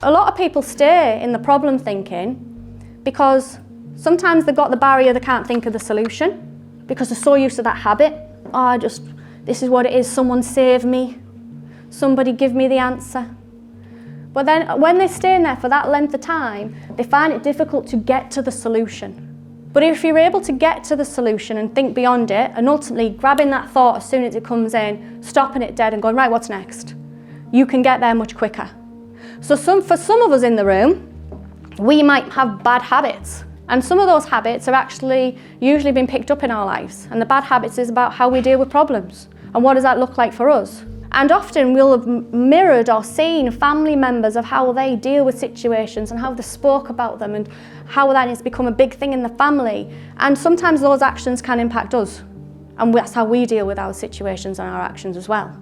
A lot of people stay in the problem thinking because sometimes they've got the barrier, they can't think of the solution because they're so used to that habit. Oh, this is what it is, someone save me, somebody give me the answer. But then when they stay in there for that length of time, they find it difficult to get to the solution. But if you're able to get to the solution and think beyond it, and ultimately grabbing that thought as soon as it comes in, stopping it dead and going, right, what's next? You can get there much quicker. So for some of us in the room, we might have bad habits. And some of those habits are actually usually been picked up in our lives. And the bad habits is about how we deal with problems. And what does that look like for us? And often we'll have mirrored or seen family members of how they deal with situations and how they spoke about them and how that has become a big thing in the family. And sometimes those actions can impact us. And that's how we deal with our situations and our actions as well.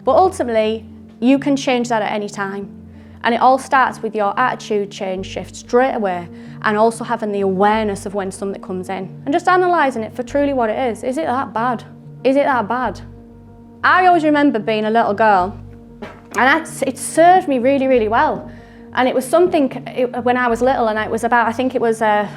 But ultimately, you can change that at any time. And it all starts with your attitude change shift straight away, and also having the awareness of when something comes in and just analysing it for truly what it is. Is it that bad? Is it that bad? I always remember being a little girl, and it served me really, really well. And it was something when I was little, and it was about, I think it was, I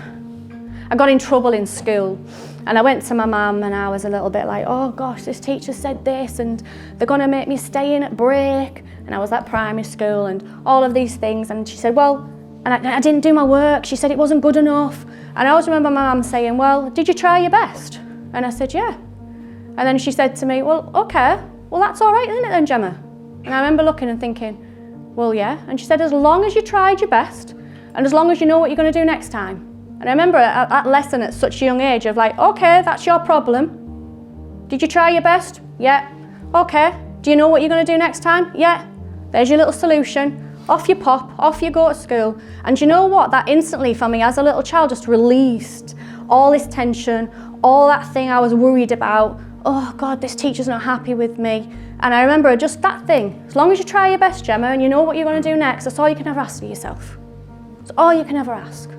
got in trouble in school. And I went to my mum and I was a little bit like, oh gosh, this teacher said this and they're gonna make me stay in at break. And I was at primary school and all of these things. And she said, well, and I didn't do my work. She said it wasn't good enough. And I always remember my mum saying, well, did you try your best? And I said, yeah. And then she said to me, well, okay, well that's all right, isn't it then, Gemma? And I remember looking and thinking, well, yeah. And she said, as long as you tried your best and as long as you know what you're gonna do next time. And I remember that lesson at such a young age of like, okay, that's your problem. Did you try your best? Yeah. Okay. Do you know what you're going to do next time? Yeah. There's your little solution. Off you pop, off you go to school. And you know what? That instantly for me as a little child just released all this tension, all that thing I was worried about. Oh God, this teacher's not happy with me. And I remember just that thing. As long as you try your best, Gemma, and you know what you're going to do next, that's all you can ever ask of yourself. That's all you can ever ask.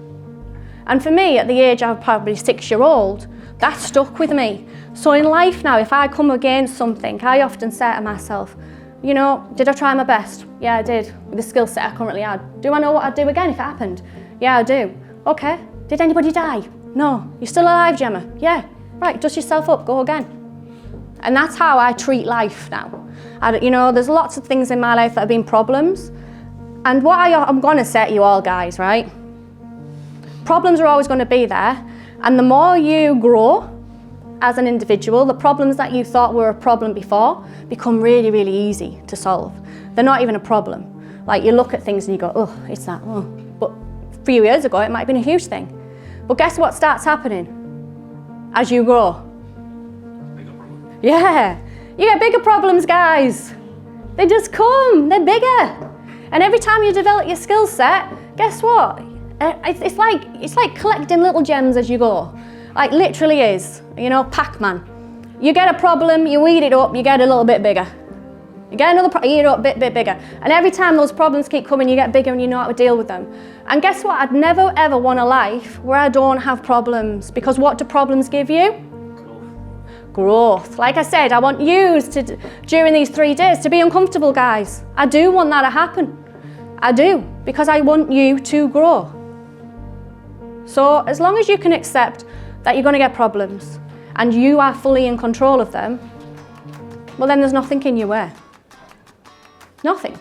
And for me, at the age of probably 6-year-old, that stuck with me. So in life now, if I come against something, I often say to myself, you know, did I try my best? Yeah, I did, with the skill set I currently had. Do I know what I'd do again if it happened? Yeah, I do. Okay, did anybody die? No. You're still alive, Gemma? Yeah. Right, dust yourself up, go again. And that's how I treat life now. You know, there's lots of things in my life that have been problems. And what I'm gonna say to you all guys, right? Problems are always going to be there, and the more you grow as an individual, the problems that you thought were a problem before become really, really easy to solve. They're not even a problem. Like you look at things and you go, oh, it's that, oh. But a few years ago, it might have been a huge thing. But guess what starts happening as you grow? Bigger problem. Yeah, you get bigger problems, guys. They just come, they're bigger. And every time you develop your skill set, guess what? It's like collecting little gems as you go. Like literally is, you know, Pac-Man. You get a problem, you eat it up, you get a little bit bigger. You get another problem, you eat it up, bit bigger. And every time those problems keep coming, you get bigger and you know how to deal with them. And guess what? I'd never ever want a life where I don't have problems, because what do problems give you? Growth. Like I said, I want you to, during these 3 days, to be uncomfortable, guys. I do want that to happen. I do, because I want you to grow. So as long as you can accept that you're going to get problems and you are fully in control of them, well then there's nothing in your way. Nothing.